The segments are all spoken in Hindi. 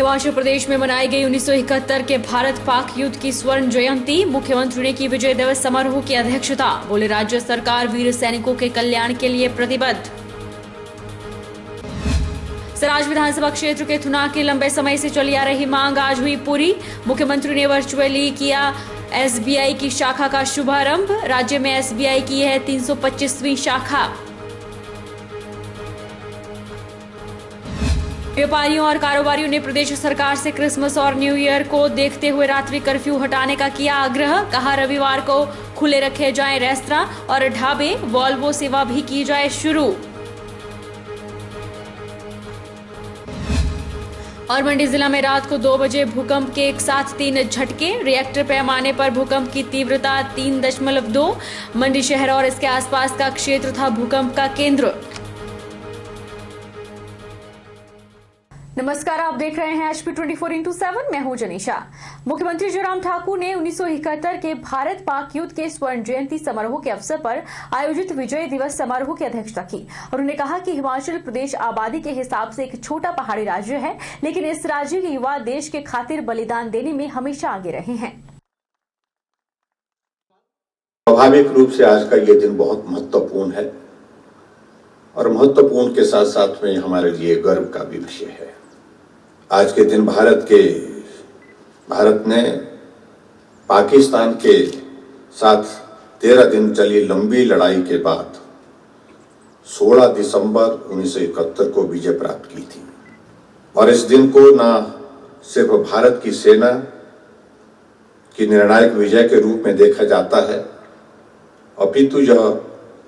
हिमाचल प्रदेश में मनाई गई 1971 के भारत पाक युद्ध की स्वर्ण जयंती। मुख्यमंत्री ने की विजय दिवस समारोह की अध्यक्षता। बोले राज्य सरकार वीर सैनिकों के कल्याण के लिए प्रतिबद्ध। सराज विधानसभा क्षेत्र के थुना की लंबे समय से चली आ रही मांग आज हुई पूरी। मुख्यमंत्री ने वर्चुअली किया एसबीआई की शाखा का शुभारंभ। राज्य में एसबीआई की है 325वीं शाखा। व्यापारियों और कारोबारियों ने प्रदेश सरकार से क्रिसमस और न्यू ईयर को देखते हुए रात्रि कर्फ्यू हटाने का किया आग्रह। कहा रविवार को खुले रखे जाएं रेस्तरां और ढाबे, वॉल्वो सेवा भी की जाए शुरू। और मंडी जिला में रात को 2 बजे भूकंप के एक साथ 3 झटके। रिएक्टर पैमाने पर भूकंप की तीव्रता 3.2। मंडी शहर और इसके आसपास का क्षेत्र था भूकंप का केंद्र। नमस्कार, आप देख रहे हैं HP 24x7। मैं हूं जनीशा। मुख्यमंत्री जयराम ठाकुर ने 1971 के भारत पाक युद्ध के स्वर्ण जयंती समारोह के अवसर पर आयोजित विजय दिवस समारोह की अध्यक्षता की और उन्होंने कहा कि हिमाचल प्रदेश आबादी के हिसाब से एक छोटा पहाड़ी राज्य है, लेकिन इस राज्य के युवा देश के खातिर बलिदान देने में हमेशा आगे रहे हैं। स्वाभाविक रूप से आज का ये दिन बहुत महत्वपूर्ण है और महत्वपूर्ण के साथ साथ में हमारे लिए गर्व का भी विषय है। आज के दिन भारत ने पाकिस्तान के साथ 13 दिन चली लंबी लड़ाई के बाद 16 दिसंबर 1971 को विजय प्राप्त की थी और इस दिन को न सिर्फ भारत की सेना की निर्णायक विजय के रूप में देखा जाता है, अपितु यह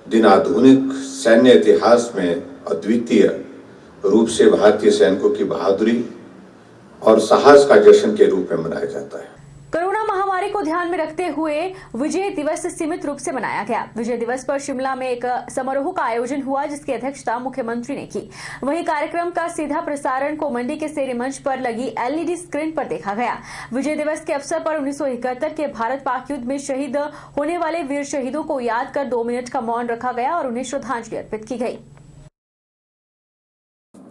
दिन आधुनिक सैन्य इतिहास में अद्वितीय रूप से भारतीय सैनिकों की बहादुरी और साहस का जश्न के रूप में मनाया जाता है। कोरोना महामारी को ध्यान में रखते हुए विजय दिवस सीमित रूप से मनाया गया। विजय दिवस पर शिमला में एक समारोह का आयोजन हुआ जिसकी अध्यक्षता मुख्यमंत्री ने की। वहीं कार्यक्रम का सीधा प्रसारण को मंडी के सेरी मंच पर लगी LED स्क्रीन पर देखा गया। विजय दिवस के अवसर पर 1971 के भारत पाक युद्ध में शहीद होने वाले वीर शहीदों को याद कर 2 मिनट का मौन रखा गया और उन्हें श्रद्धांजलि अर्पित की गई।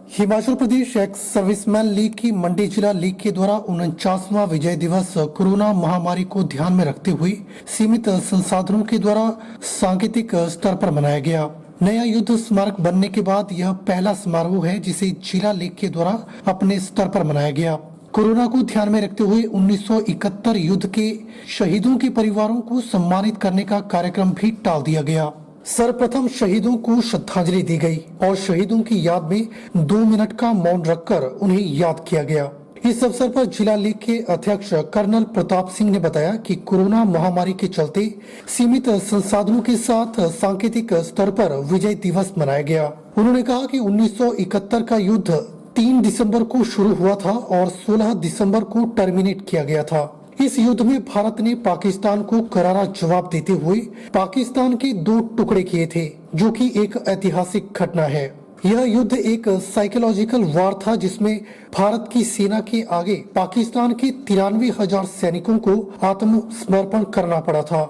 Himachal Pradesh ex serviceman league की मंडी जिला लीग के द्वारा 49वां विजय दिवस कोरोना महामारी को ध्यान में रखते हुए सीमित संसाधनों के द्वारा सांकेतिक स्तर पर मनाया गया। नया युद्ध स्मारक बनने के बाद यह पहला समारोह है जिसे जिला लीग के द्वारा अपने स्तर पर मनाया गया। कोरोना को ध्यान में रखते हुए 1971 युद्ध के शहीदों के परिवारों को सम्मानित करने का कार्यक्रम भी टाल दिया गया। सर्वप्रथम शहीदों को श्रद्धांजलि दी गई और शहीदों की याद में 2 मिनट का मौन रखकर उन्हें याद किया गया। इस अवसर पर जिला लीग के अध्यक्ष कर्नल प्रताप सिंह ने बताया कि कोरोना महामारी के चलते सीमित संसाधनों के साथ सांकेतिक स्तर पर विजय दिवस मनाया गया। उन्होंने कहा कि 1971 का युद्ध 3 दिसंबर को शुरू हुआ था और 16 दिसंबर को टर्मिनेट किया गया था। इस युद्ध में भारत ने पाकिस्तान को करारा जवाब देते हुए पाकिस्तान के 2 टुकड़े किए थे, जो कि एक ऐतिहासिक घटना है। यह युद्ध एक साइकोलॉजिकल वार था जिसमें भारत की सेना के आगे पाकिस्तान के 93,000 सैनिकों को आत्मसमर्पण करना पड़ा था।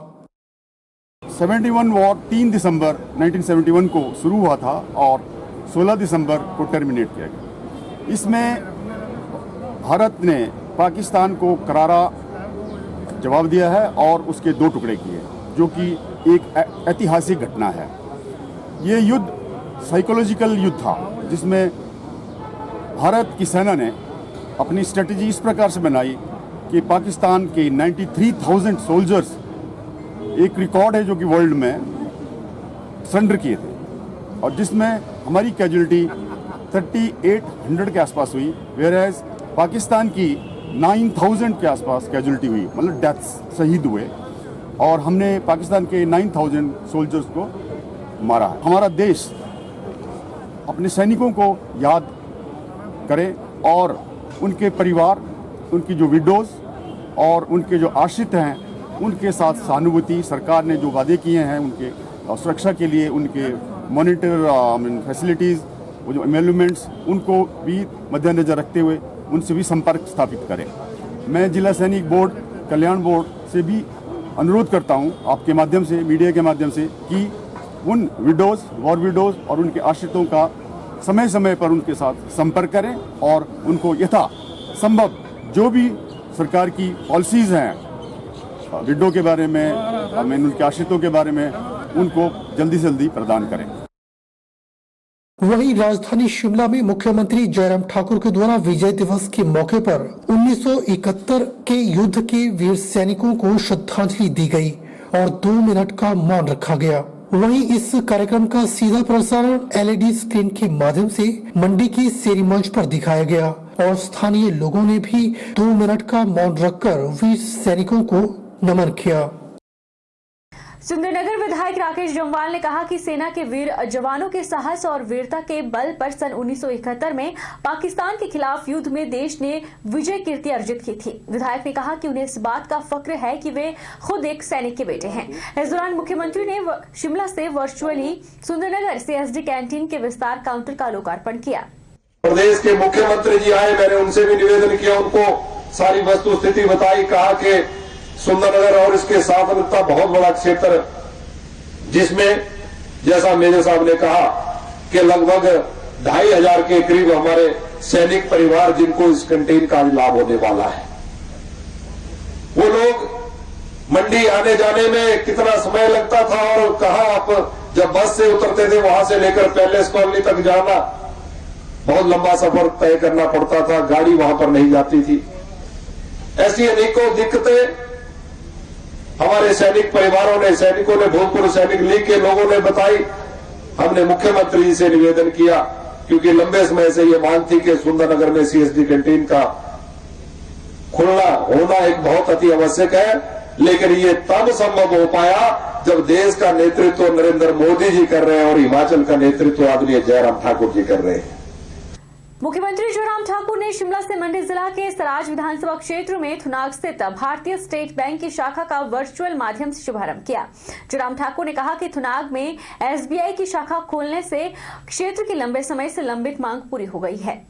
71 वॉर 3 दिसंबर 1971 को शुरू हुआ था और 16 दिसंबर को टर्मिनेट किया गया। इसमें भारत ने पाकिस्तान को करारा जवाब दिया है और उसके 2 टुकड़े किए, जो कि एक ऐतिहासिक घटना है। ये युद्ध साइकोलॉजिकल युद्ध था जिसमें भारत की सेना ने अपनी स्ट्रेटजी इस प्रकार से बनाई कि पाकिस्तान के 93,000 सोल्जर्स, एक रिकॉर्ड है जो कि वर्ल्ड में, सरेंडर किए थे और जिसमें हमारी कैजुअलिटी 3800 के आसपास हुई, वेयरएज पाकिस्तान की 9,000 के आसपास कैजुअलिटी हुई, मतलब डेथ्स, शहीद हुए और हमने पाकिस्तान के 9,000 सोल्जर्स को मारा है। हमारा देश अपने सैनिकों को याद करे और उनके परिवार, उनकी जो विडोज और उनके जो आश्रित हैं उनके साथ सहानुभूति, सरकार ने जो वादे किए हैं उनके सुरक्षा के लिए, उनके मॉनिटर फैसिलिटीज़, वो जो एमेलमेंट्स, उनको भी मद्देनजर रखते हुए उनसे भी संपर्क स्थापित करें। मैं जिला सैनिक बोर्ड, कल्याण बोर्ड से भी अनुरोध करता हूं आपके माध्यम से, मीडिया के माध्यम से, कि उन विडोज, वॉर विडोज और उनके आश्रितों का समय समय पर उनके साथ संपर्क करें और उनको यथा यथासंभव जो भी सरकार की पॉलिसीज हैं विडो के बारे में, उनके आश्रितों के बारे में, उनको जल्दी से जल्दी प्रदान करें। वहीं राजधानी शिमला में मुख्यमंत्री जयराम ठाकुर के द्वारा विजय दिवस के मौके पर 1971 के युद्ध के वीर सैनिकों को श्रद्धांजलि दी गई और 2 मिनट का मौन रखा गया। वहीं इस कार्यक्रम का सीधा प्रसारण LED स्क्रीन के माध्यम से मंडी के सेरी मंच पर दिखाया गया और स्थानीय लोगों ने भी 2 मिनट का मौन रखकर वीर सैनिकों को नमन किया। सुंदरनगर विधायक राकेश जम्वाल ने कहा कि सेना के वीर जवानों के साहस और वीरता के बल पर सन 1971 में पाकिस्तान के खिलाफ युद्ध में देश ने विजय कीर्ति अर्जित की थी। विधायक ने कहा कि उन्हें इस बात का फक्र है कि वे खुद एक सैनिक के बेटे हैं। इस दौरान मुख्यमंत्री ने शिमला से वर्चुअली सुंदरनगर CSD कैंटीन के विस्तार काउंटर का लोकार्पण किया। प्रदेश के मुख्यमंत्री जी आए, मैंने उनसे भी निवेदन किया, उनको सारी वस्तु स्थिति बताई, कहा कि सुंदरनगर और इसके साथ लगता बहुत बड़ा क्षेत्र, जिसमें जैसा मेजर साहब ने कहा कि लगभग 2500 के करीब हमारे सैनिक परिवार जिनको इस कैंटीन का लाभ होने वाला है। वो लोग मंडी आने जाने में कितना समय लगता था और कहा आप जब बस से उतरते थे वहां से लेकर पैलेस कॉलोनी तक जाना बहुत लंबा सफर तय करना पड़ता था, गाड़ी वहां पर नहीं जाती थी। ऐसी अनेकों दिक्कतें हमारे सैनिक परिवारों ने, सैनिकों ने, भूतपूर्व सैनिक लीग के लोगों ने बताई। हमने मुख्यमंत्री जी से निवेदन किया, क्योंकि लंबे समय से ये मांग थी कि सुंदरनगर में CSD कैंटीन का खुलना होना एक बहुत अति आवश्यक है, लेकिन ये तब संभव हो पाया जब देश का नेतृत्व नरेंद्र मोदी जी कर रहे हैं और हिमाचल का नेतृत्व आदरणीय जयराम ठाकुर जी कर रहे हैं। मुख्यमंत्री जयराम ठाकुर ने शिमला से मंडी जिला के सराज विधानसभा क्षेत्र में थुनाग स्थित भारतीय स्टेट बैंक की शाखा का वर्चुअल माध्यम से शुभारंभ किया। जयराम ठाकुर ने कहा कि थुनाग में SBI की शाखा खोलने से क्षेत्र की लंबे समय से लंबित मांग पूरी हो गई है।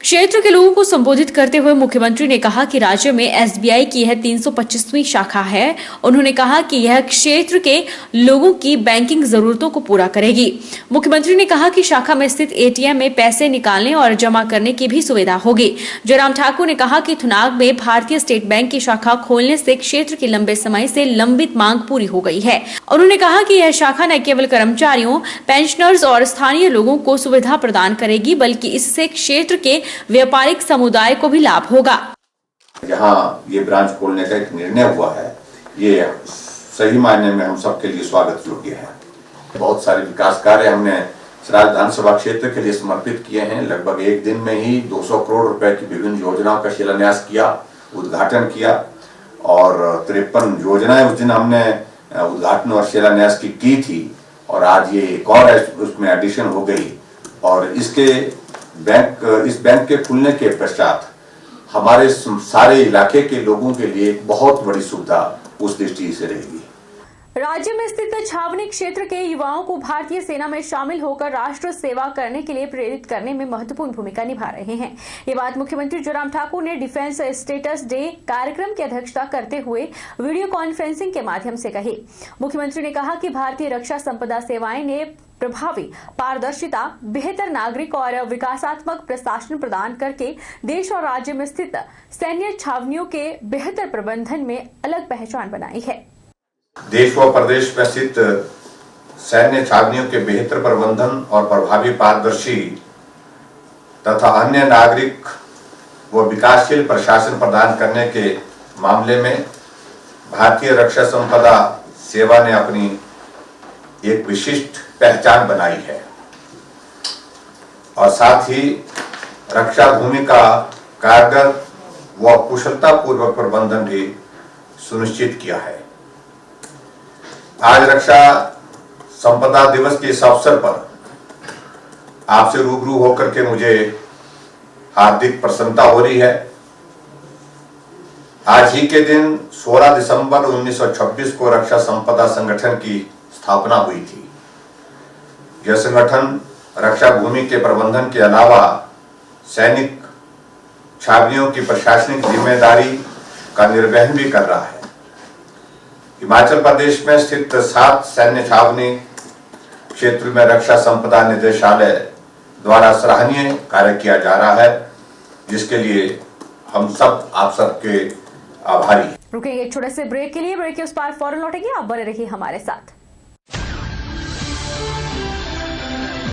क्षेत्र के लोगों को संबोधित करते हुए मुख्यमंत्री ने कहा कि राज्य में SBI की यह 325वीं शाखा है। उन्होंने कहा कि यह क्षेत्र के लोगों की बैंकिंग जरूरतों को पूरा करेगी। मुख्यमंत्री ने कहा कि शाखा में स्थित ATM में पैसे निकालने और जमा करने की भी सुविधा होगी। जयराम ठाकुर ने कहा कि थुनाग में भारतीय स्टेट बैंक की शाखा खोलने से क्षेत्र की लंबे समय से लंबित मांग पूरी हो गई है। उन्होंने कहा कि यह शाखा न केवल कर्मचारियों, पेंशनर्स और स्थानीय लोगों को सुविधा प्रदान करेगी, बल्कि इससे क्षेत्र के व्यापारिक समुदाय को भी लाभ होगा। जहाँ ये ब्रांच खोलने का एक निर्णय हुआ है, ये सही मायने में हम सबके लिए स्वागत योग्य है। बहुत सारे विकास कार्य हमने सराज विधानसभा क्षेत्र के लिए समर्पित किए हैं। लगभग एक दिन में ही 200 करोड़ रुपए की विभिन्न योजनाओं का शिलान्यास किया, उद्घाटन किया और 53 योजनाएं उस दिन हमने उद्घाटन और शिलान्यास की थी और आज ये एक और उसमें एडिशन हो गई। और इस बैंक के खुलने के पश्चात हमारे सारे इलाके के लोगों के लिए एक बहुत बड़ी सुविधा उस दृष्टि से रहेगी। राज्य में स्थित छावनी क्षेत्र के युवाओं को भारतीय सेना में शामिल होकर राष्ट्र सेवा करने के लिए प्रेरित करने में महत्वपूर्ण भूमिका निभा रहे हैं। ये बात मुख्यमंत्री जयराम ठाकुर ने डिफेंस स्टेटस डे कार्यक्रम की अध्यक्षता करते हुए वीडियो कॉन्फ्रेंसिंग के माध्यम से कही। मुख्यमंत्री ने कहा कि भारतीय रक्षा संपदा सेवाएं ने प्रभावी, पारदर्शिता, बेहतर नागरिक और विकासात्मक प्रशासन प्रदान करके देश और राज्य में स्थित सैन्य छावनियों के बेहतर प्रबंधन में अलग पहचान बनाई है। देश व प्रदेश में स्थित सैन्य छावनियों के बेहतर प्रबंधन और प्रभावी, पारदर्शी तथा अन्य नागरिक व विकासशील प्रशासन प्रदान करने के मामले में भारतीय रक्षा संपदा सेवा ने अपनी एक विशिष्ट पहचान बनाई है और साथ ही रक्षा भूमि का कारगर व कुशलतापूर्वक प्रबंधन भी सुनिश्चित किया है। आज रक्षा संपदा दिवस के इस अवसर पर आपसे रूबरू होकर के मुझे हार्दिक प्रसन्नता हो रही है। आज ही के दिन 16 दिसंबर 1926 को रक्षा संपदा संगठन की स्थापना हुई थी। यह संगठन रक्षा भूमि के प्रबंधन के अलावा सैनिक छावनियों की प्रशासनिक जिम्मेदारी का निर्वहन भी कर रहा है। हिमाचल प्रदेश में स्थित 7 सैन्य छावनी क्षेत्र में रक्षा संपदा निदेशालय द्वारा सराहनीय कार्य किया जा रहा है। जिसके लिए हम सब आप सबके आभारी। रुकेंगे एक छोटे से ब्रेक के लिए, ब्रेक के उस पार फौरन लौटेंगे, आप बने रहिए हमारे साथ।